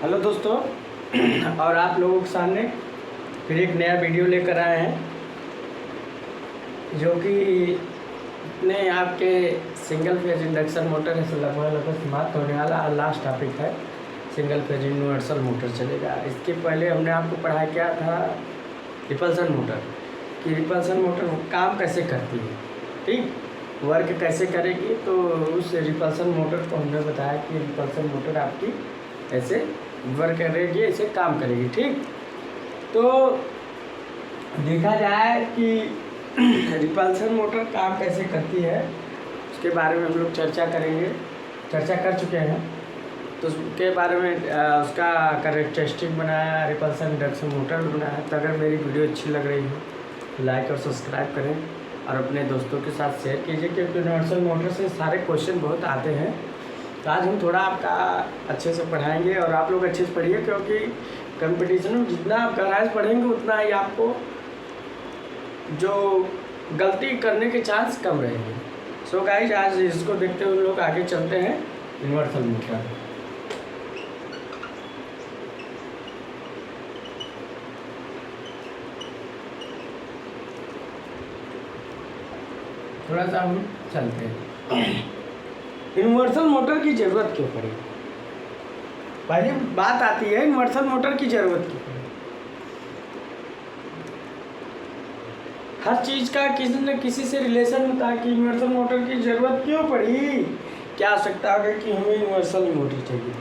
Hello दोस्तों और आप लोगों के सामने फिर एक नया वीडियो लेकर आए हैं जो कि अपने आपके सिंगल फेज इंडक्शन मोटर से लगभग समाप्त होने वाला लास्ट टॉपिक है। सिंगल फेज यूनिवर्सल मोटर चलेगा। इसके पहले हमने आपको पढ़ाया क्या था, रिपल्सन मोटर कि रिपल्सन मोटर काम कैसे करती है, ठीक, वर्क कैसे करेगी। तो उस रिपल्सन मोटर को हमने बताया कि रिपल्सन मोटर आपकी ऐसे वर्क करेगी, ऐसे काम करेगी, ठीक। तो देखा जाए कि रिपल्सन मोटर काम कैसे करती है उसके बारे में हम लोग चर्चा कर चुके हैं। तो उसके बारे में उसका कैरेक्टरिस्टिक बनाया, रिपल्सन इंडक्शन मोटर बनाया। तो अगर मेरी वीडियो अच्छी लग रही हो तो लाइक और सब्सक्राइब करें और अपने दोस्तों के साथ शेयर कीजिए, क्योंकि यूनिवर्सल मोटर से सारे क्वेश्चन बहुत आते हैं। तो आज हम थोड़ा आपका अच्छे से पढ़ाएंगे और आप लोग अच्छे से पढ़िए, क्योंकि कंपटीशन में जितना आप गहराई से पढ़ेंगे उतना ही आपको जो गलती करने के चांस कम रहेंगे। सो गाइस, आज इसको देखते हुए लोग आगे चलते हैं यूनिवर्सल मोटर। थोड़ा सा हम चलते हैं यूनिवर्सल मोटर की ज़रूरत क्यों पड़ी। पहली बात आती है यूनिवर्सल मोटर की ज़रूरत क्यों पड़ी। हर चीज़ का किसी न किसी से रिलेशन होता है कि यूनिवर्सल मोटर की ज़रूरत क्यों पड़ी, क्या आवश्यकता आ गई कि हमें यूनिवर्सल मोटर चाहिए।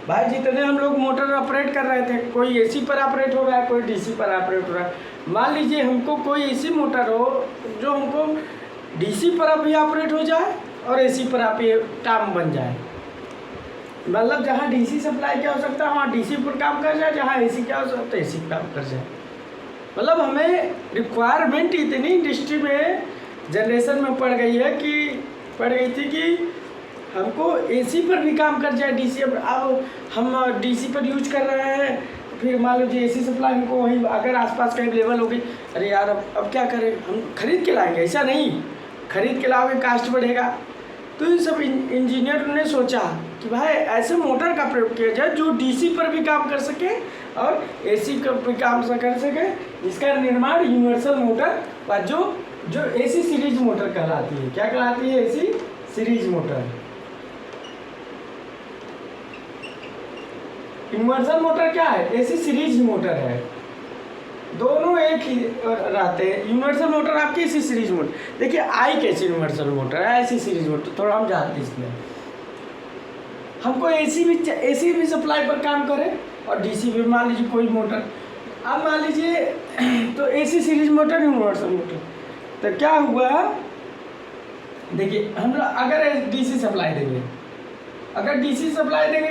भाई जितने हम लोग मोटर ऑपरेट कर रहे थे, कोई एसी पर ऑपरेट हो रहा है, कोई डीसी पर ऑपरेट हो रहा है। मान लीजिए हमको कोई ऐसी मोटर हो जो हमको डीसी पर भी ऑपरेट हो जाए और एसी पर आप ये काम बन जाए। मतलब जहाँ डीसी सप्लाई की आवश्यकता है वहाँ डीसी पर काम कर जाए, जहाँ एसी की आवश्यकता है एसी पर काम कर जाए। मतलब हमें रिक्वायरमेंट इतनी इंडस्ट्री में जनरेशन में पड़ गई थी कि हमको एसी पर भी काम कर जाए, डीसी। अब हम डीसी पर यूज कर रहे हैं, फिर मान लीजिए एसी सप्लाई हमको वहीं अगर आसपास कहीं अवेलेबल होगी, अरे यार अब क्या करें, हम खरीद के लाएंगे। ऐसा नहीं, खरीद के लाओगे कास्ट बढ़ेगा। तो इन सब इंजीनियर ने सोचा कि भाई ऐसे मोटर का प्रयोग किया जाए जो डीसी पर भी काम कर सके और एसी पर भी काम कर सके, जिसका निर्माण यूनिवर्सल मोटर व जो एसी सीरीज मोटर कहलाती है। क्या कहलाती है? AC series motor. Universal motor क्या है? एसी सीरीज मोटर है। दोनों एक ही रहते हैं। यूनिवर्सल मोटर आपकी एसी सीरीज मोटर। देखिए आई कैसी यूनिवर्सल मोटर है, ऐसी सीरीज मोटर थोड़ा हम जानते हैं। इसमें हमको एसी भी सप्लाई पर काम करे और डीसी भी। मान लीजिए कोई मोटर, अब मान लीजिए तो AC series motor, universal motor. तो क्या हुआ, देखिए हम अगर डीसी सप्लाई देंगे,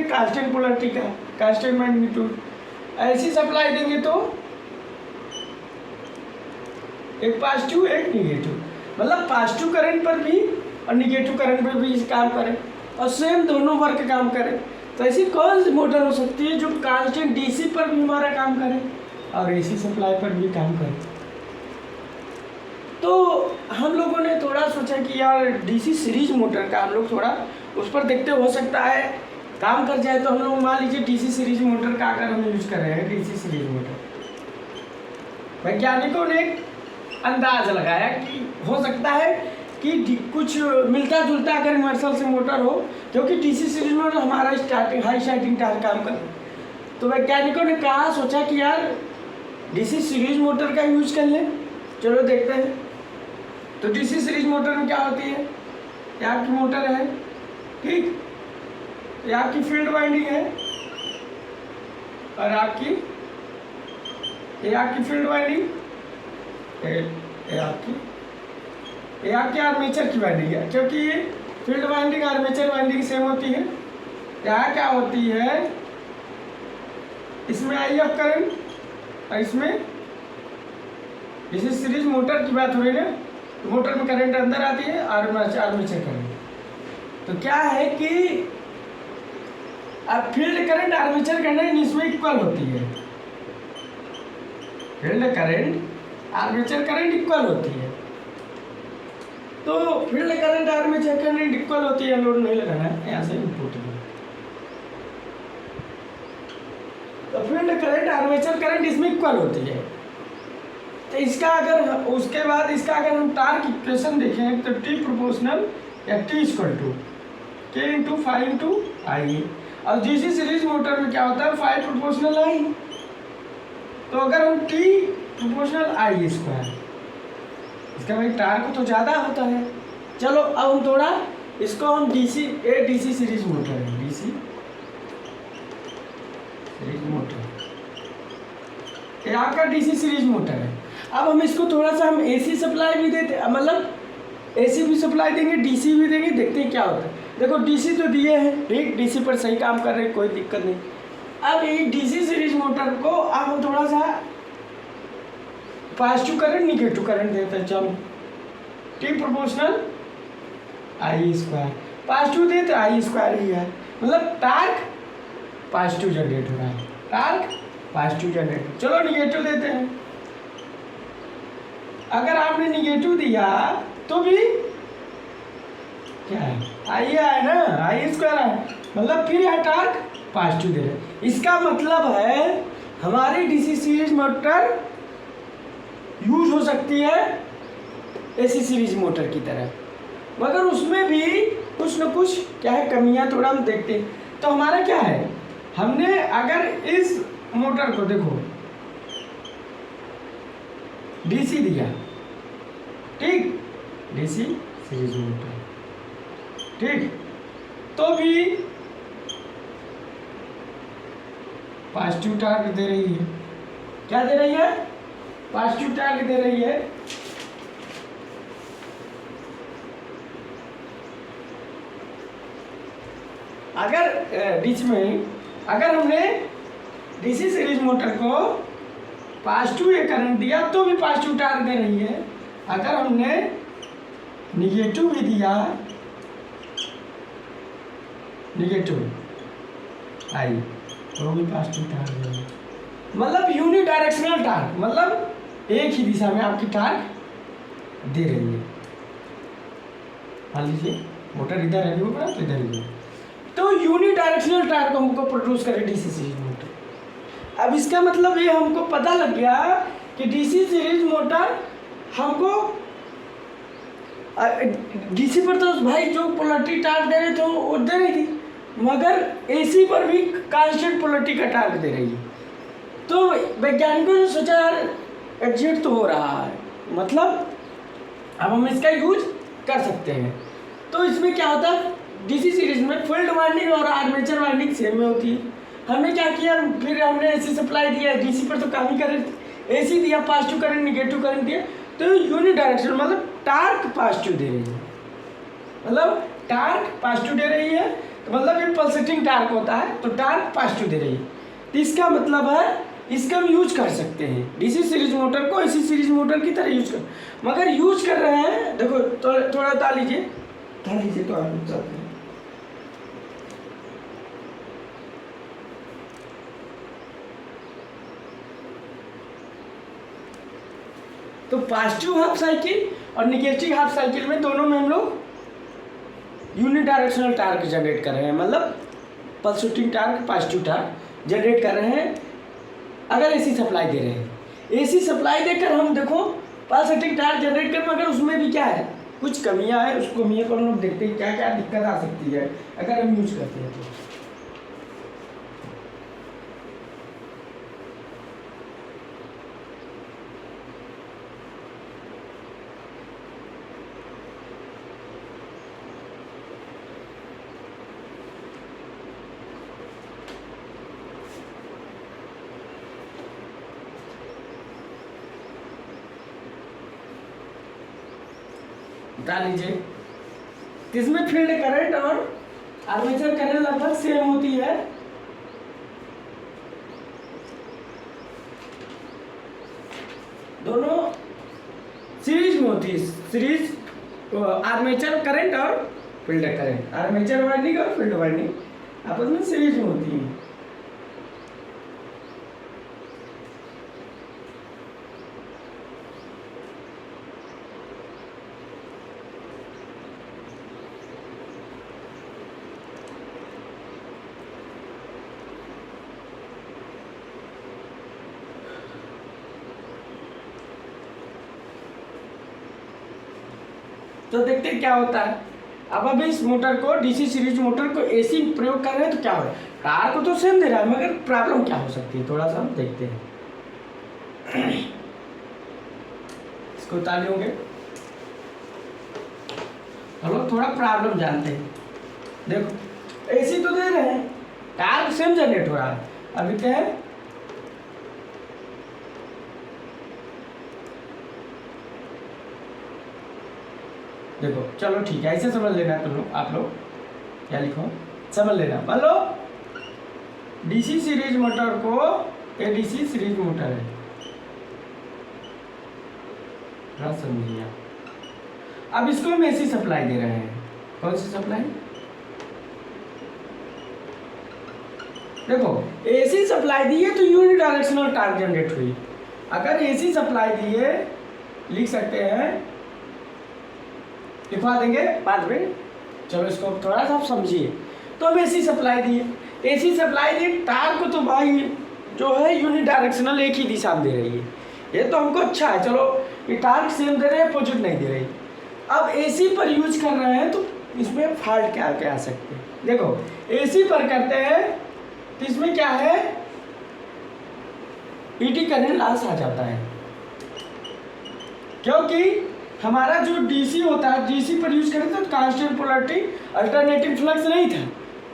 कांस्टेंट पोलरिटी का, कांस्टेंट मैग्नीट्यूड, ऐसी सप्लाई देंगे तो एक पॉजिटिव एक निगेटिव, मतलब पॉजिटिव करंट पर भी और निगेटिव करंट पर भी काम करे और सेम दोनों वर्क काम करे। तो ऐसी कौन सी मोटर हो सकती है जो कांस्टेंट डीसी पर भी हमारा काम करे और एसी सप्लाई पर भी काम करे। तो हम लोगों ने थोड़ा सोचा कि यार डीसी सीरीज मोटर का हम लोग थोड़ा उस पर देखते, हो सकता है काम कर जाए। तो हम लोग मान लीजिए डीसी सीरीज मोटर का अगर हम यूज कर रहे हैं, डीसी सीरीज मोटर, वैज्ञानिकों ने अंदाज लगाया कि हो सकता है कि कुछ मिलता जुलता अगर यूनिवर्सल से मोटर हो, क्योंकि डीसी सीरीज मोटर हमारा हाई स्टार्टिंग टायर काम कर। तो वैज्ञानिकों ने सोचा कि यार डीसी सीरीज मोटर का यूज कर लें। चलो देखते हैं। तो डीसी सीरीज मोटर में क्या होती है, ये आपकी मोटर है, ठीक, ये आपकी फील्ड वाइंडिंग है और ये आपकी फील्ड वाइंडिंग, ये आपकी आर्मेचर की वाइंडिंग है, क्योंकि ये field winding armature winding same होती है। यहाँ क्या होती है, इसमें IF करंट और इसमें, इसी सीरीज मोटर की बात हो रही है, तो मोटर में करंट अंदर आती है, आर्मेचर करंट। तो क्या है कि अब फील्ड करंट आर्मेचर करंट इसमें इक्वल होती है। Field current armature current equal होती है। तो field current armature current equal होती है। लोड नहीं लगाना है, यहाँ से इनपुट में और फील्ड करंट आर्मेचर करंट इसमें इक्वल होती है। तो इसका अगर उसके बाद इसका अगर हम टार्क इक्वेशन देखें तो टी प्रोपोर्शनल या टी इक्वल टू के इंटू फाइव इंटू आई। और डीसी सीरीज मोटर में क्या होता है, फाइव प्रोपोर्शनल आई। तो अगर हम टी प्रोपोर्शनल आई स्क्वायर, इसका भाई टार्क तो ज़्यादा होता है। चलो अब हम थोड़ा इसको हम डीसी सीरीज मोटर है, डीसी सीरीज मोटर, ये आपका डीसी सीरीज मोटर है। अब हम इसको थोड़ा सा हम एसी सप्लाई भी देते, मतलब एसी भी सप्लाई देंगे, डीसी भी देंगे, देखते हैं क्या होता है। देखो डीसी तो दिए हैं, ठीक, डीसी पर सही काम कर रहे हैं, कोई दिक्कत नहीं। अब ये डीसी सीरीज मोटर को अब हम थोड़ा सा पॉजिटिव करंट निगेटिव करंट देते हैं। चलो टी प्रोपोर्शनल आई स्क्वायर, पॉजिटिव देते आई स्क्वायर ही है, मतलब टार्क पॉजिटिव जनरेट हो रहा है, टार्क पॉजिटिव जनरेट। चलो निगेटिव देते हैं। अगर आपने निगेटिव दिया तो भी क्या है, आई है ना, आई स्क्वायर है, मतलब फिर यह टार्क पॉजिटिव दे रहे हैं। इसका मतलब है हमारी डीसी सीरीज मोटर यूज हो सकती है एसी सीरीज मोटर की तरह, मगर उसमें भी कुछ न कुछ क्या है कमियां थोड़ा हम देखते हैं। तो हमारा क्या है, हमने अगर इस मोटर को देखो डीसी दिया, ठीक, डीसी सीरीज मोटर, ठीक, तो भी पॉजिटिव टार्क दे रही है। क्या दे रही है, पॉजिटिव टार्क दे रही है। अगर बीच में अगर हमने डीसी सीरीज मोटर को पॉजिटिव ये करंट दिया तो भी पॉजिटिव टार्क दे रही है। अगर हमने निगेटिव भी दिया, निगेटिव आई, तो भी पॉजिटिव टार्क दे रही है। मतलब यूनि डायरेक्शनल टार्क, मतलब एक ही दिशा में आपकी टार्क दे रही है। मान लीजिए मोटर इधर है, तो इधर ही है, तो यूनि डायरेक्शनल टार्क हमको प्रोड्यूस करे डीसी सीरीज मोटर। अब इसका मतलब ये हमको पता लग गया कि डीसी सीरीज मोटर हमको डीसी पर तो भाई जो पोलरिटी टार्क दे रहे थे वो दे रही थी, मगर एसी पर भी कांस्टेंट पोलरिटी का टार्क दे रही है। तो वैज्ञानिकों ने सोचा यार एग्जिट तो हो रहा है, मतलब अब हम इसका यूज कर सकते हैं। तो इसमें क्या होता है, डीसी सीरीज में फील्ड वाइंडिंग और आर्मेचर वाइंडिंग सेम में होती है। हमने क्या किया, फिर हमने एसी सप्लाई दिया, डीसी पर तो काम ही करंट, एसी दिया, पॉजिटिव करंट निगेटिव करंट दिया, तो यूनि डायरेक्शन मतलब टार्क पॉजिटिव दे रही है, मतलब टार्क पॉजिटिव दे रही है, तो मतलब ये पल्सेटिंग टार्क होता है, तो टार्क पॉजिटिव दे रही है। तो इसका मतलब है इसका हम यूज कर सकते हैं डीसी सीरीज मोटर को एसी सीरीज मोटर की तरह यूज कर, मगर यूज कर रहे हैं। देखो तो थोड़ा उठा लीजिए तो आप चलते हैं। तो पॉजिटिव हाफ साइकिल और निगेटिव हाफ साइकिल में दोनों में हम लोग यूनि डायरेक्शनल टार्क जनरेट कर रहे हैं, मतलब pulsating torque positive torque generate कर रहे हैं। अगर एसी सप्लाई दे रहे हैं, एसी सप्लाई देकर हम देखो पल्सेटिंग टार्क जनरेट कर, मगर उसमें भी क्या है कुछ कमियां हैं, उस कमियों को हम लोग देखते हैं क्या क्या दिक्कत आ सकती है अगर हम यूज करते हैं तो। बता लीजिए, इसमें फील्ड करंट और आर्मेचर करंट लगभग सेम होती है। दोनों सीरीज में होती है, सीरीज आर्मेचर करंट और फील्ड करंट, आर्मेचर वाइंडिंग और फील्ड वाइंडिंग आपस में सीरीज में होती है। तो देखते हैं क्या होता है। अब इस मोटर को, डीसी सीरीज मोटर को एसी प्रयोग कर रहे हैं तो क्या हो रहा है, कार को तो सेम दे रहा है, मगर प्रॉब्लम क्या हो सकती है थोड़ा सा हम देखते हैं। इसको उतार होंगे, चलो थोड़ा प्रॉब्लम जानते हैं। देखो एसी तो दे रहे हैं, कार सेम जनरेट हो रहा है। अभी क्या है, देखो चलो ठीक है, ऐसे समझ लेना तुम लोग, आप लोग क्या लिखो समझ लेना। मान लो डीसी सीरीज मोटर को, ये डीसी सीरीज मोटर है, समझिए। अब इसको हम एसी सप्लाई दे रहे हैं। कौन सी सप्लाई? देखो एसी सप्लाई दी है तो यूनि डायरेक्शनल टॉर्क जनरेट हुई। अगर एसी सप्लाई दी है, लिख सकते हैं, लिखवा देंगे बाद में, चलो इसको थोड़ा सा समझिए। तो हम एसी सप्लाई दिए, एसी सप्लाई दी, टार्क को तो भाई जो है यूनि डायरेक्शनल एक ही दिशा में दे रही है, ये तो हमको अच्छा है। चलो ये टार्क सेम दे रहे हैं, अपोजिट नहीं दे रही। अब एसी पर यूज कर रहे हैं तो इसमें फॉल्ट क्या क्या आ सकते हैं। देखो एसी पर करते हैं तो इसमें क्या है, ईडी करंट लॉस आ जाता है, क्योंकि हमारा जो डीसी होता है, डीसी पर यूज करते तो कांस्टेंट पोलैरिटी अल्टरनेटिंग फ्लक्स नहीं था,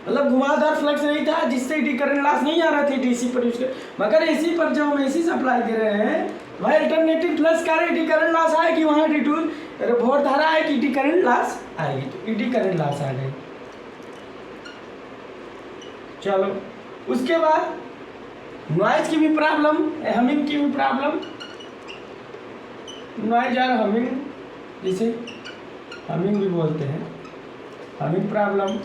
मतलब घुमावदार फ्लक्स नहीं था, जिससे ईडी करंट लॉस नहीं आ रहा था डीसी पर यूज कर। मगर एसी पर जब हम एसी सप्लाई दे रहे हैं, वह अल्टरनेटिव फ्लक्स का ईडी करंट लॉस आएगी, वहाँ रिड्यूस भोर धारा आएगी, ईडी करंट लॉस आएगी, तो ईडी करंट लॉस आ गई। चलो उसके बाद नॉइज की भी प्रॉब्लम, हमिंग की भी प्रॉब्लम, नॉइज और हमिंग, जिसे हमिंग भी बोलते हैं, हमिंग प्रॉब्लम।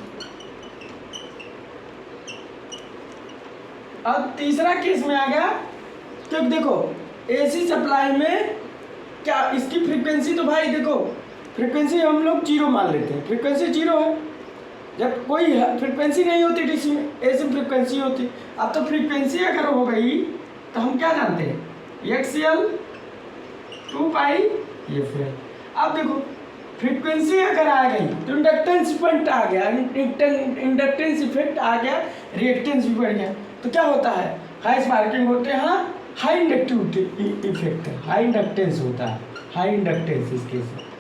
अब तीसरा केस में आ गया, तो देखो एसी सप्लाई में क्या इसकी फ्रीक्वेंसी, तो भाई देखो फ्रीक्वेंसी हम लोग जीरो मान लेते हैं, फ्रीक्वेंसी जीरो है, जब कोई फ्रीक्वेंसी नहीं होती डीसी में, एसी फ्रीक्वेंसी होती। अब तो फ्रीक्वेंसी अगर हो गई तो हम क्या जानते हैं, एक्सएल 2 पाई एफएल। अब देखो फ्रीक्वेंसी अगर आ गई तो इंडक्टेंस इफेक्ट आ गया, इंडक्टेंस इफेक्ट आ गया, रिएक्टेंस भी बढ़ गया, तो क्या होता है, हाई स्पार्किंग होते हैं, हाँ हाई इंडक्टिव इफेक्ट है, हाई इंडक्टेंस होता है, हाई इंडक्टेंस इसके से।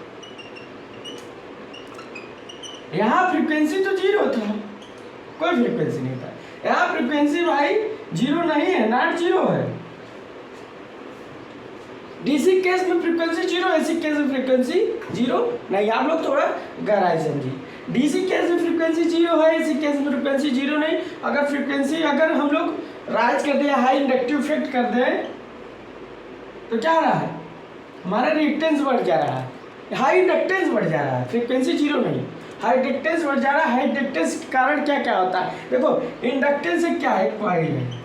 यहाँ फ्रीक्वेंसी तो जीरो था, कोई फ्रीक्वेंसी नहीं था, यहाँ फ्रीक्वेंसी भाई जीरो नहीं है, नॉट जीरो है। डीसी केस में फ्रीक्वेंसी जीरो, एसी केस में फ्रीक्वेंसी जीरो नहीं। आप लोग थोड़ा गहराई समझिए, डीसी केस में फ्रीक्वेंसी जीरो है, एसी केस में फ्रीक्वेंसी जीरो नहीं। अगर फ्रीक्वेंसी अगर हम लोग राइज कर दें, हाई इंडक्टिव इफेक्ट कर दें, तो क्या रहा है, हमारा रिएक्टेंस बढ़ जा रहा है, हाई इंडक्टेंस बढ़ जा रहा है, फ्रीक्वेंसी जीरो नहीं, हाई इंडक्टेंस बढ़ जा रहा है। हाई इंडक्टेंस के कारण क्या क्या होता है, देखो इंडक्टेंस से क्या है, कॉइल है,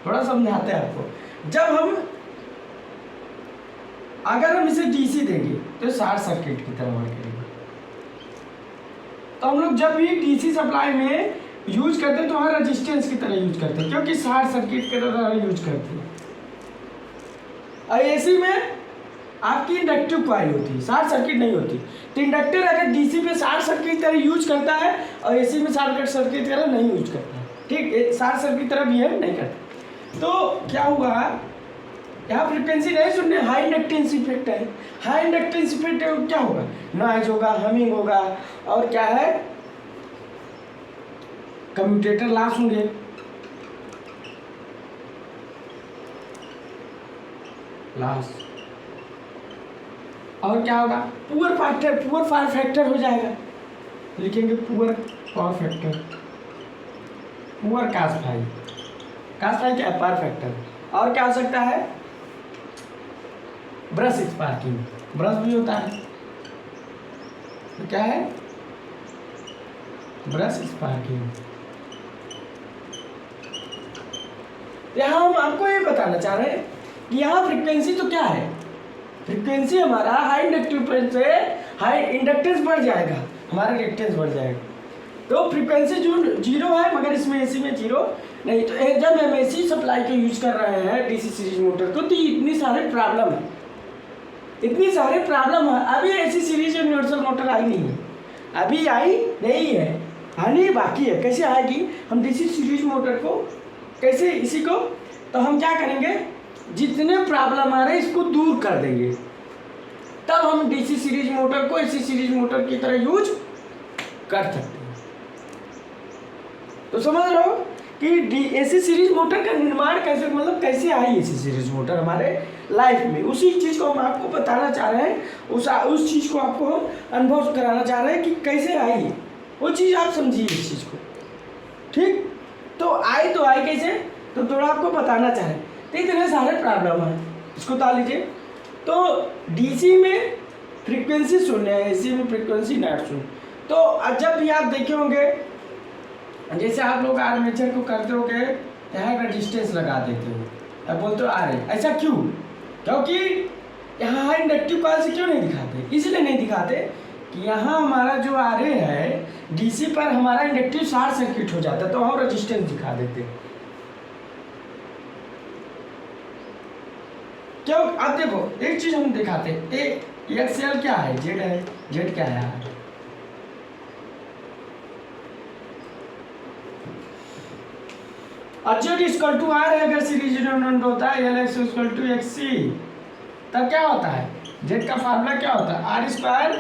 थोड़ा समझाते हैं आपको। जब हम अगर हम इसे डीसी देंगे तो शॉर्ट सर्किट की तरह वर्क करेगा। तो हम लोग जब भी डीसी सप्लाई में यूज करते हैं तो वहाँ रेजिस्टेंस की तरह यूज करते हैं, क्योंकि शॉर्ट सर्किट की तरह यूज करते हैं। और एसी में आपकी इंडक्टिव कॉइल होती है, शॉर्ट सर्किट नहीं होती। तो इंडक्टर अगर डीसी पे शॉर्ट सर्किट की तरह यूज करता है और एसी में शॉर्ट सर्किट की तरह नहीं यूज करता है, ठीक, शॉर्ट सर्किट की तरह बिहेव नहीं करता। तो क्या हुआ, यहाँ फ्रीक्वेंसी नहीं सुनने, हाई इंडक्टेंस इफेक्ट है, हाई इंडक्टेंस इफेक्ट क्या होगा, नॉइज होगा, हमिंग होगा, और क्या है, कम्यूटेटर लॉस होंगे, लॉस, और क्या होगा, पुअर पावर फैक्टर हो जाएगा, लिखेंगे poor power factor, poor cos phi क्या है, पावर फैक्टर। और क्या हो सकता है, ब्रश स्पार्किंग, ब्रश भी होता है, तो क्या है, ब्रश स्पार्किंग। यहाँ हम आपको ये बताना चाह रहे हैं कि यहाँ फ्रीक्वेंसी तो क्या है, फ्रीक्वेंसी हमारा हाई इंडक्टिव से हाई इंडक्टेंस बढ़ जाएगा, हमारा रिएक्टेंस बढ़ जाएगा। तो फ्रीक्वेंसी जो जीरो है, मगर इसमें एसी में जीरो नहीं। तो जब हम एसी सप्लाई के यूज कर रहे हैं डीसी सीरीज मोटर को, तो इतनी सारे प्रॉब्लम है, इतनी सारे प्रॉब्लम है। अभी ऐसी सीरीज यूनिवर्सल मोटर आई नहीं है, अभी आई नहीं है, आनी बाकी है। कैसे आएगी? हम डीसी सीरीज मोटर को कैसे इसी को, तो हम क्या करेंगे, जितने प्रॉब्लम आ रहे हैं इसको दूर कर देंगे, तब हम डीसी सीरीज मोटर को एसी सीरीज मोटर की तरह यूज कर सकते हैं। तो समझ रहे हो कि एसी सीरीज मोटर का निर्माण कैसे, मतलब कैसे आई एसी सीरीज मोटर हमारे लाइफ में, उसी चीज़ को हम आपको बताना चाह रहे हैं, उस चीज़ को आपको हम अनुभव कराना चाह रहे हैं कि कैसे आई, वो चीज़ आप समझिए इस चीज़ को। ठीक, तो आई कैसे, तो थोड़ा आपको बताना चाह रहे हैं। तो इतने सारे प्रॉब्लम है, इसको बता लीजिए। तो डीसी में फ्रीक्वेंसी शून्य है, एसी में फ्रीक्वेंसी नॉट शून्य। तो जब भी आप देखे होंगे, जैसे आप लोग आर्मेचर को करते हो गए, यहाँ रजिस्टेंस लगा देते हो, अब बोलते हो आ रहे, ऐसा क्यों? क्योंकि यहाँ इंडक्टिव कॉइल से क्यों नहीं दिखाते? इसलिए नहीं दिखाते कि यहाँ हमारा जो आ रहे है डीसी पर हमारा इंडक्टिव शॉर्ट सर्किट हो जाता है, तो हम रजिस्टेंस दिखा देते। क्यों? अब देखो एक चीज हम दिखाते, एक्सएल क्या है, जेड है, जेड क्या है, जेड इक्वल टू आर है। अगर सीरीज यूनिट होता है L X equal to X C, तब क्या होता है, जेड का फार्मूला क्या होता है, R square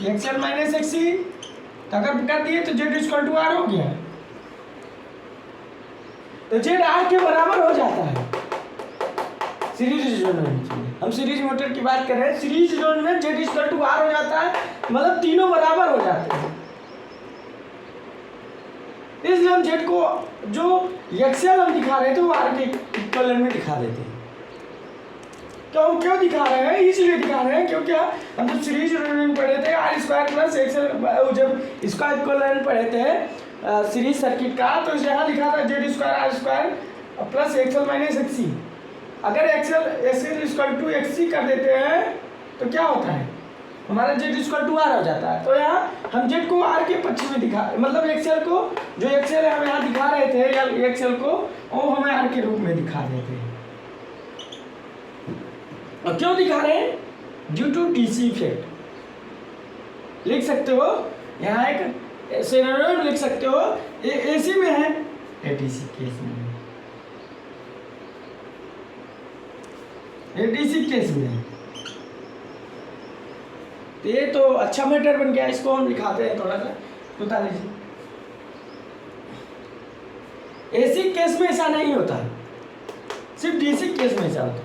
XL minus X C. तो अगर कर दिए तो जेड इक्वल टू आर हो गया, तो जेड आर के बराबर हो जाता है सीरीज यूनिट। हम सीरीज मोटर की बात कर रहे हैं, सीरीज यूनिट में जेड इक्वल टू आर हो जाता है, मतलब तीनों बराबर हो जाते हैं। इसलिए हम जेड को जो एक्सएल हम दिखा रहे थे वो आर के इक्विवेलेंट में दिखा देते हैं। तो हम क्यों दिखा रहे हैं, इसलिए दिखा रहे हैं क्योंकि हम जब सीरीज यूनिट पढ़े थे आर स्क्वायर प्लस एक्सएल, जब इसका इक्विवेलेंट पढ़े थे सीरीज सर्किट का, तो यहाँ लिखा था Z square R square plus XL minus X C. अगर XL equal to X C कर देते हैं तो क्या होता है, हमारा जेड इक्वल टू आर हो जाता है। तो यहाँ हम जेड को आर के पक्ष में दिखा, मतलब एक्सएल को, जो एक्सएल हम यहाँ दिखा रहे थे या एक्सएल को, वो हमें आर के रूप में दिखा देते हैं। और क्यों दिखा रहे हैं, ड्यू टू डीसी इफेक्ट। लिख सकते हो यहाँ एक सिनोनिम लिख सकते हो, एसी में है, एडीसी केस में है, एडीसी केस में है। ये तो अच्छा मैटर बन गया, इसको हम दिखाते हैं, थोड़ा सा बता लीजिए। एसी केस में ऐसा नहीं होता, सिर्फ डीसी केस में ऐसा होता है,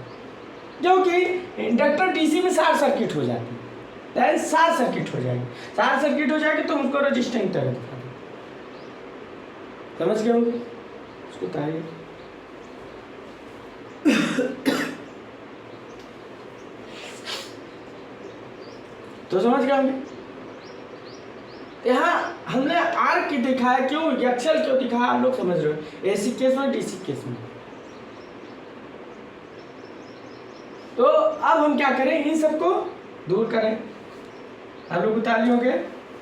क्योंकि इंडक्टर डीसी में शॉर्ट सर्किट हो जाती है, शॉर्ट सर्किट हो जाएगी, शॉर्ट सर्किट हो जाएगी तो उसको रजिस्टेंस तरह दिखा दो। समझ गए होंगे, उसको बताइए। तो समझ गए होंगे। यहाँ हमने आर की दिखा है, क्यों एक्सएल क्यों दिखा है, आप लोग समझ रहे हो, एसी केस में डीसी केस में। तो अब हम क्या करें, इन सबको दूर करें। आप लोग बता लिए होंगे,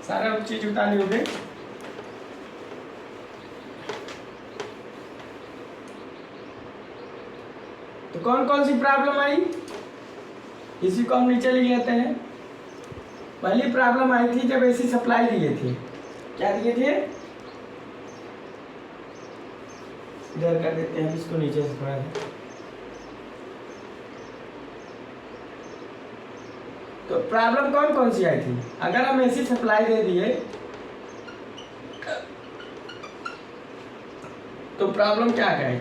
सारा चीज बता लिए होंगे। तो कौन कौन सी प्रॉब्लम आई, इसी को हम नीचे ले लेते हैं। पहली प्रॉब्लम आई थी जब एसी सप्लाई दिए थे, क्या दिए थे, इधर कर देते हैं इसको नीचे से थोड़ा। तो प्रॉब्लम कौन कौन सी आई थी, अगर हम एसी सप्लाई दे दिए तो प्रॉब्लम क्या है,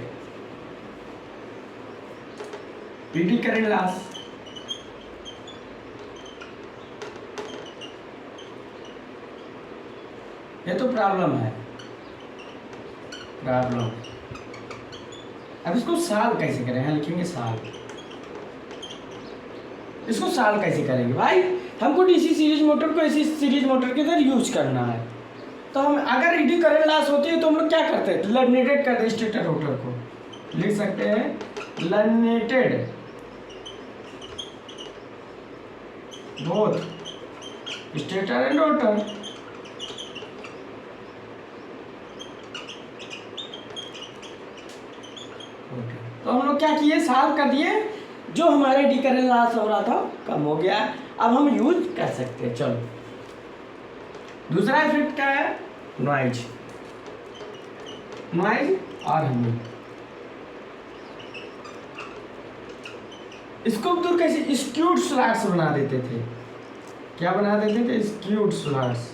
पीडी करंट लॉस, ये तो प्रॉब्लम है, प्रॉब्लम। अब इसको सॉल्व कैसे करें, यहाँ लिखेंगे सॉल्व। इसको सॉल्व कैसे करेंगे भाई, हमको डीसी सीरीज मोटर को एसी सीरीज मोटर के अंदर यूज करना है। तो हम अगर ईडी करंट लॉस होती है तो हम लोग क्या करते हैं, लर्नेटेड कर दे स्टेटर रोटर को, लिख सकते हैं लर्नेटेड बोथ स्टेटर एंड रोटर। तो हम लोग क्या किए, सॉल्व कर दिए जो हमारे डी करंट लॉस हो रहा था कम हो गया, अब हम यूज कर सकते हैं। चलो दूसरा इफेक्ट क्या है, नॉइज। नॉइज और हमिंग, इसको दूर कैसे, स्क्यूड स्लॉट्स बना देते थे। क्या बना देते थे, स्क्यूड स्लॉट्स।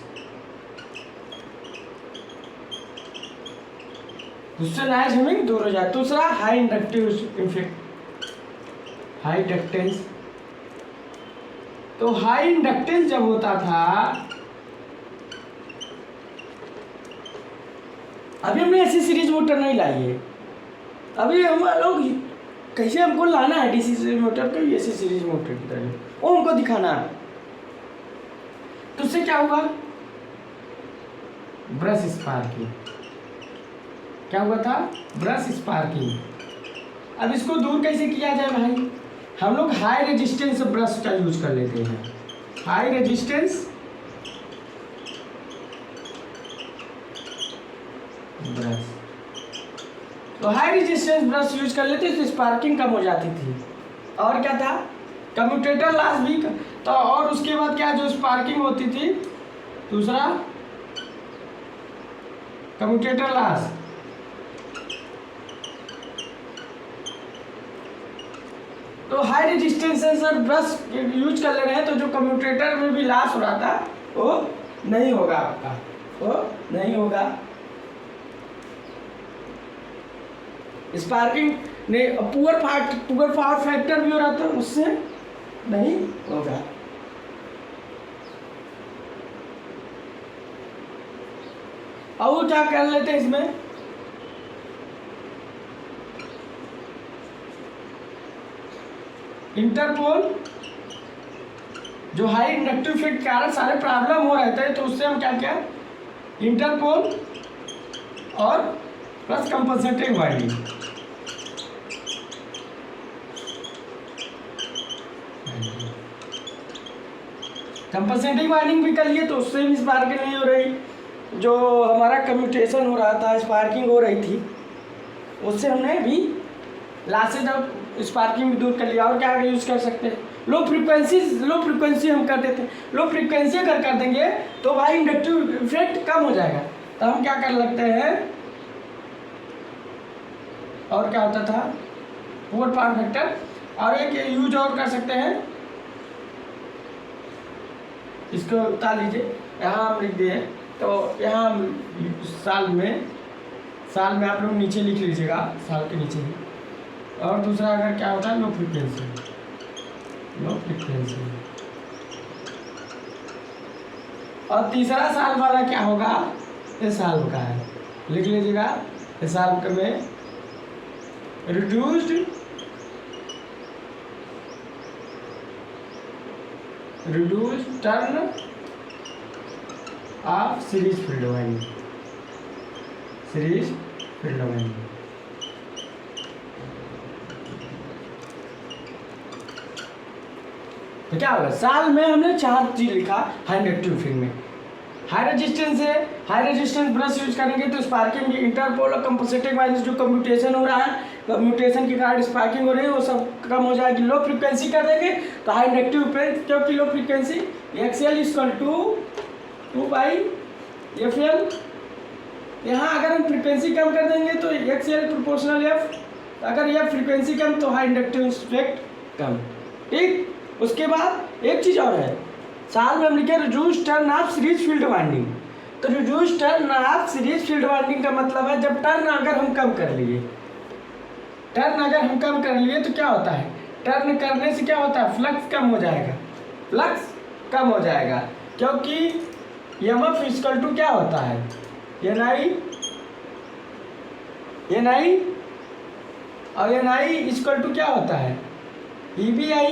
दूसरा नॉइज हमिंग दूर हो जाए। दूसरा high inductive effect, high inductance. तो हाई इंडक्टेंस जब होता था, अभी हमने ऐसी सीरीज मोटर नहीं लाई है, अभी हम लोग कैसे हमको लाना है डीसी सीरीज मोटर को ऐसी सीरीज मोटर की तरह, वो हमको दिखाना है। तो उससे क्या होगा, ब्रश स्पार्किंग। क्या हुआ था, ब्रश स्पार्किंग। अब इसको दूर कैसे किया जाए भाई, हम लोग हाई रेजिस्टेंस ब्रश का यूज कर लेते हैं। हाई रेजिस्टेंस ब्रश, तो हाई रेजिस्टेंस ब्रश यूज कर लेते तो स्पार्किंग कम हो जाती थी। और क्या था, कम्यूटेटर लॉस भी तो, और उसके बाद क्या, जो स्पार्किंग होती थी, दूसरा कम्यूटेटर लॉस। तो high resistance sensor brush use कर ले रहे हैं तो जो कम्यूटेटर में भी लॉस हो रहा था वो नहीं होगा आपका, वो नहीं होगा। स्पार्किंग ने पुअर पावर फैक्टर भी हो रहा था, उससे नहीं होगा। और क्या कर लेते हैं इसमें, इंटरपोल, जो हाई इंडक्टिव इफेक्ट के कारण सारे प्रॉब्लम हो रहे थे, तो उससे हम क्या क्या, इंटरपोल और plus compensating winding. Compensating winding भी कर लिए तो उससे भी स्पार्किंग नहीं हो रही, जो हमारा कम्यूटेशन हो रहा था, स्पार्किंग हो रही थी, उससे हमने भी लॉसेज और स्पार्किंग भी दूर कर लिया। और क्या यूज़ कर सकते हैं, लो फ्रीक्वेंसी हम कर देते हैं। लो फ्रीक्वेंसी अगर कर देंगे तो भाई इंडक्टिव इफेक्ट कम हो जाएगा, तो हम क्या कर लगते हैं, और क्या होता था, पुअर पावर फैक्टर। और एक यूज और कर सकते हैं, इसको उतार लीजिए, यहाँ हम लिख दिए, तो यहाँ हम साल में आप लोग नीचे लिख लीजिएगा, साल के नीचे ही। और दूसरा अगर क्या होता है, लो फ्रीक्वेंसी। और तीसरा साल वाला क्या होगा, इस साल का है, लिख लीजिएगा, इस साल में reduced turn of series field winding. तो क्या होगा, साल में हमने 4 चीज लिखा हाई इंडक्टिव फील्ड में। हाई रेजिस्टेंस है, हाई रेजिस्टेंस ब्रश यूज करेंगे तो स्पार्किंग, इंटरपोल और कंपनसेटिंग वाइंडिंग, जो कम्यूटेशन हो रहा है, कम्यूटेशन के कारण स्पार्किंग हो रही है, वो सब कम हो जाएगी। लो फ्रीक्वेंसी कर देंगे तो हाई इंडक्टिव इफेक्ट, क्योंकि low frequency XL equal to 2/FL। यहाँ अगर हम फ्रीक्वेंसी कम कर देंगे तो एक्सएल प्रोपोर्शनल एफ, अगर यह फ्रीक्वेंसी कम तो हाई इंडक्टिव इफेक्ट कम। ठीक, उसके बाद एक चीज़ और है, साल में हम लिखे reduced turn of series field winding. तो reduced turn of series field winding का मतलब है, जब टर्न अगर हम कम कर लिए, तो क्या होता है, टर्न करने से क्या होता है, फ्लक्स कम हो जाएगा, क्योंकि EMF इक्वल टू क्या होता है, NI और NI इक्वल टू क्या होता है, EBI,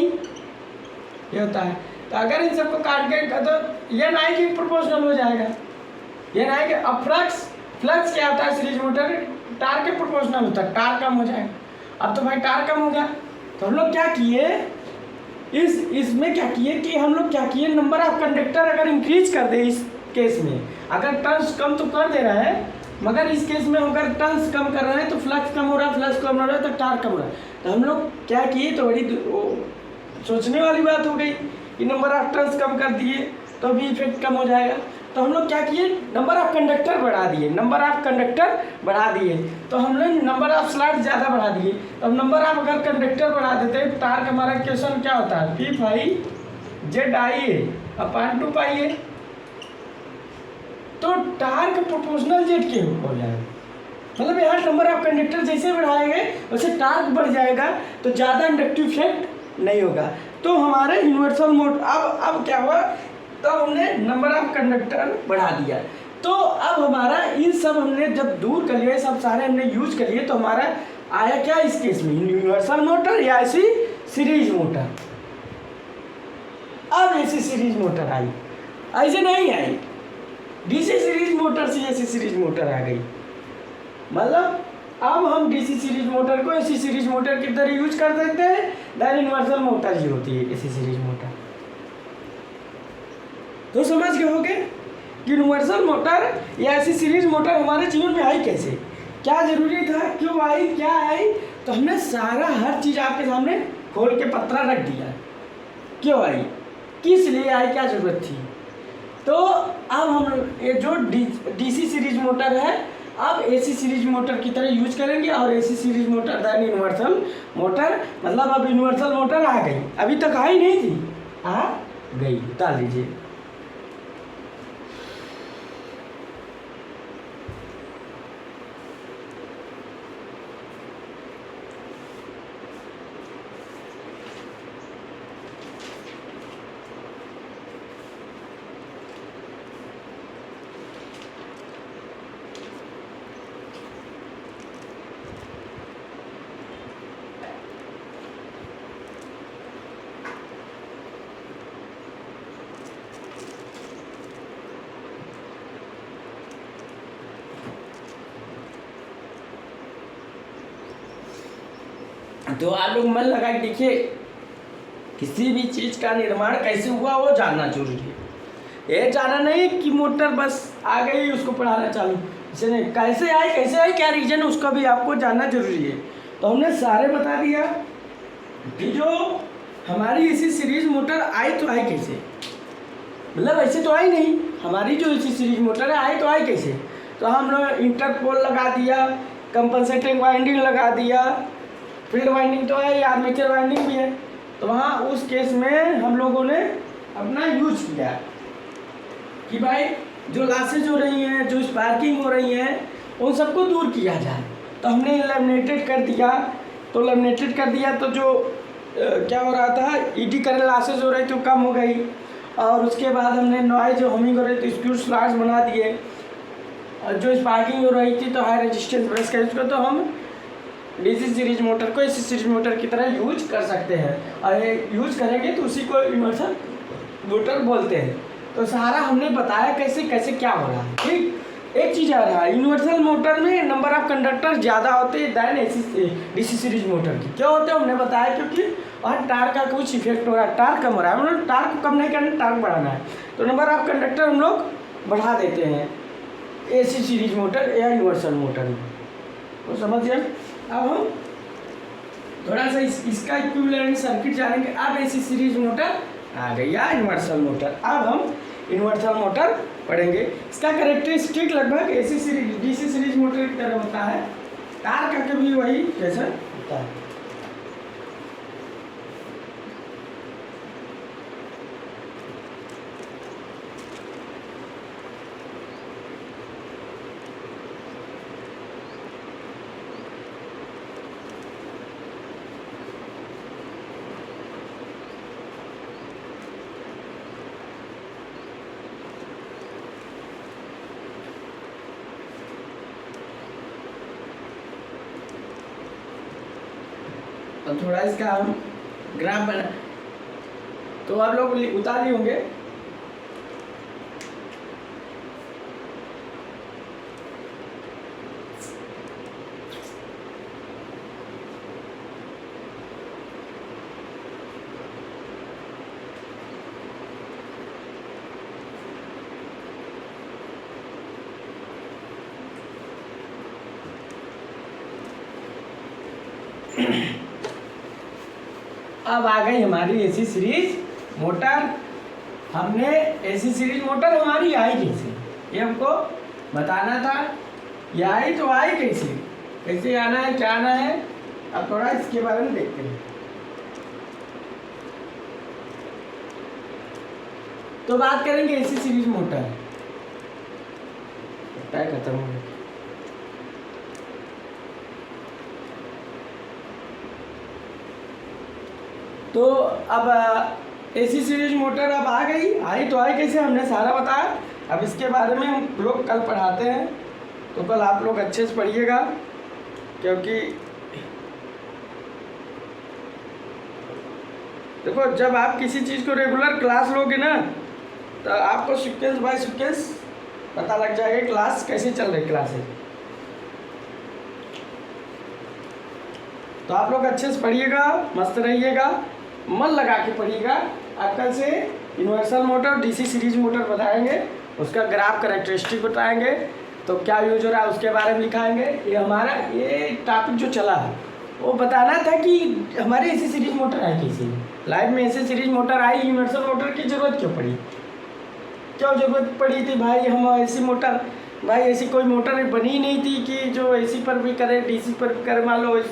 ये होता है। तो अगर इन सबको काट के तो NI की प्रोपोर्शनल हो जाएगा, NI के। अब फ्लक्स क्या होता है, सीरीज मोटर टार के प्रोपोर्शनल होता है, टार कम हो जाएगा। अब तो भाई टार कम हो गया, तो हम लोग क्या किए, इसमें क्या किए कि हम लोग क्या किए, नंबर ऑफ कंडक्टर अगर इंक्रीज कर दे, इस केस में अगर टर्न्स कम तो कर दे रहा है, मगर इस केस में अगर टर्न्स कम कर रहे हैं तो फ्लक्स कम हो रहा है, फ्लक्स कम हो रहा है तो टार्क कम हो रहा है। तो हम लोग क्या किए, तो बड़ी सोचने वाली बात हो गई कि नंबर ऑफ टर्न्स कम कर दिए तो भी इफेक्ट कम हो जाएगा। तो हम लोग क्या किए, नंबर ऑफ कंडक्टर बढ़ा दिए, नंबर ऑफ कंडक्टर बढ़ा दिए। तो हम लोग नंबर ऑफ स्लॉट ज़्यादा बढ़ा दिए। तो नंबर ऑफ अगर कंडक्टर बढ़ा देते हैं, टार्क हमारा क्वेश्चन क्या होता है, पी फाई जेड आई ए अपान 2 पाई ए। तो टार्क प्रोपोर्शनल जेड के हो जाएगा, मतलब यहाँ नंबर ऑफ कंडक्टर जैसे बढ़ाएंगे वैसे टार्क बढ़ जाएगा, तो ज़्यादा इंडक्टिव इफेक्ट नहीं होगा। तो हमारे यूनिवर्सल मोड अब क्या हुआ, तो हमने नंबर ऑफ कंडक्टर बढ़ा दिया। तो अब हमारा इन सब हमने जब दूर कर लिया, सब सारे हमने यूज कर लिए, तो हमारा आया क्या इस केस में, यूनिवर्सल मोटर या ऐसी सीरीज मोटर। अब ऐसी सीरीज मोटर आई, ऐसे नहीं आई, डीसी सीरीज मोटर से ऐसी सीरीज मोटर आ गई। मतलब अब हम डीसी सीरीज मोटर को एसी सीरीज मोटर की तरह यूज कर सकते हैं। दैन यूनिवर्सल मोटर ही होती है एसी सीरीज मोटर। तो समझ गए होगे कि यूनिवर्सल मोटर या ऐसी सीरीज मोटर हमारे जीवन में आई कैसे, क्या जरूरी था, क्यों आई, क्या आई। तो हमने सारा हर चीज़ आपके सामने खोल के पत्रा रख दिया, क्यों आई, किस लिए आई, क्या जरूरत थी। तो अब हम ये जो डीसी सीरीज मोटर है अब एसी सीरीज मोटर की तरह यूज करेंगे, और AC series motor than universal motor, मतलब अब यूनिवर्सल मोटर आ गई, अभी तक आई नहीं थी, आ गई। उतार लीजिए। तो आप लोग मन लगा के देखिए, किसी भी चीज़ का निर्माण कैसे हुआ वो जानना जरूरी है। ये जानना नहीं कि मोटर बस आ गई उसको पढ़ाना चालू, इसे नहीं, कैसे आई क्या रीजन है उसका भी आपको जानना जरूरी है। तो हमने सारे बता दिया कि जो हमारी इसी सीरीज मोटर आई तो आई कैसे, मतलब ऐसे तो आई नहीं, हमारी जो इसी सीरीज मोटर है आई तो आई कैसे। तो हम लोग इंटरपोल लगा दिया, कंपनसेटिंग वाइंडिंग लगा दिया, फील्ड वाइंडिंग तो है, आर्मेचर वाइंडिंग भी है। तो वहाँ उस केस में हम लोगों ने अपना यूज किया कि भाई जो लॉसेज हो रही हैं, जो स्पार्किंग हो रही हैं, उन सबको दूर किया जाए। तो हमने लेमिनेटेड कर दिया, तो लेमिनेटेड कर दिया तो जो क्या हो रहा था, ईडी करंट लॉसेज हो रही थी कम हो गई। और उसके बाद हमने नॉइज जो होमिंग हो रही थी स्क्रू स्लॉट्स बना दिए, और जो स्पार्किंग हो रही थी तो हाई रेजिस्टेंस ब्रश का यूज कर, तो हम डीसी सीरीज मोटर को एसी सीरीज मोटर की तरह यूज कर सकते हैं। और ये यूज करेंगे तो उसी को यूनिवर्सल मोटर बोलते हैं। तो सारा हमने बताया कैसे कैसे क्या हो रहा है। ठीक, एक चीज़ आ रहा है, यूनिवर्सल मोटर में नंबर ऑफ कंडक्टर ज़्यादा होते हैं than AC DC series motor की। क्यों होते हैं हमने बताया, क्योंकि और टार्क का कुछ इफेक्ट हो रहा है, टार्क कम हो रहा है, मतलब टार्क कम नहीं करना, टार्क बढ़ाना है। तो नंबर ऑफ कंडक्टर हम लोग बढ़ा देते हैं एसी सीरीज मोटर या यूनिवर्सल मोटर में। तो समझिए, अब हम थोड़ा सा इसका इक्विवेलेंट सर्किट जानेंगे। अब एसी सीरीज मोटर आ गई या यूनिवर्सल मोटर। अब हम यूनिवर्सल मोटर पढ़ेंगे। इसका कैरेक्टरिस्टिक लगभग AC series DC series motor की तरह होता है, टार्क का भी वही जैसा होता है। तो थोड़ा इसका हम ग्राफ बना, तो आप लोग उतार लिए होंगे। अब आ गई हमारी एसी सीरीज मोटर। हमने एसी सीरीज मोटर हमारी आई कैसे, ये हमको बताना था। ये आई तो आई कैसे, कैसे आना है, क्या आना है, अब थोड़ा इसके बारे में देखते हैं। तो बात करेंगे एसी सीरीज मोटर। खत्म हो गया। तो अब एसी सीरीज मोटर अब आ गई, आई तो आई कैसे, हमने सारा बताया। अब इसके बारे में हम लोग कल पढ़ाते हैं, तो कल आप लोग अच्छे से पढ़िएगा, क्योंकि देखो जब आप किसी चीज़ को रेगुलर क्लास लोगे ना, तो आपको सीक्वेंस बाय सीक्वेंस पता लग जाएगा क्लास कैसे चल रही क्लासेस। तो आप लोग अच्छे से पढ़िएगा, मस्त रहिएगा, मन लगा के पढ़िएगा। अब कल से universal motor, DC series motor बताएंगे, उसका ग्राफ कैरेक्टरिस्टिक बताएंगे, तो क्या यूज हो रहा है उसके बारे में लिखाएंगे। ये हमारा ये टॉपिक जो चला है वो बताना था कि हमारे एसी सीरीज मोटर आई कैसे, लाइफ में एसी सीरीज मोटर आई, यूनिवर्सल मोटर की ज़रूरत क्यों पड़ी, क्यों ज़रूरत पड़ी थी भाई। हम एसी मोटर, भाई ऐसी कोई मोटर बनी ही नहीं थी कि जो एसी पर भी करे डीसी पर भी करे। मान लो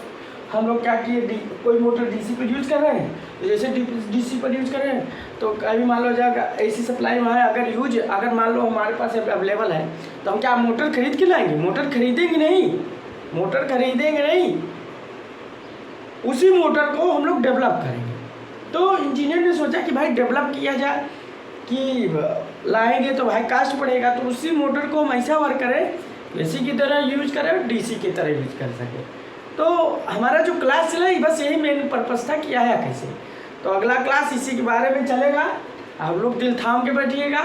हम लोग क्या किए, कोई मोटर डीसी पर यूज़ कर रहे हैं, तो जैसे डीसी पर यूज़ कर रहे हैं, तो कभी मान लो जाएगा एसी सप्लाई वहाँ है, अगर मान लो हमारे पास अवेलेबल है, तो हम क्या मोटर खरीद के लाएंगे, मोटर खरीदेंगे नहीं, उसी मोटर को हम लोग डेवलप करेंगे। तो इंजीनियर ने सोचा कि भाई डेवलप किया जाए, कि लाएंगे तो भाई कास्ट पड़ेगा, तो उसी मोटर को हम ऐसा वर्क करें एसी की तरह यूज करें और डीसी की तरह यूज कर सकें। तो हमारा जो क्लास चला बस यही मेन पर्पस था कि आया कैसे। तो अगला क्लास इसी के बारे में चलेगा। आप लोग दिल थाम के बैठिएगा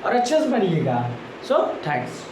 और अच्छे से पढ़िएगा। So thanks.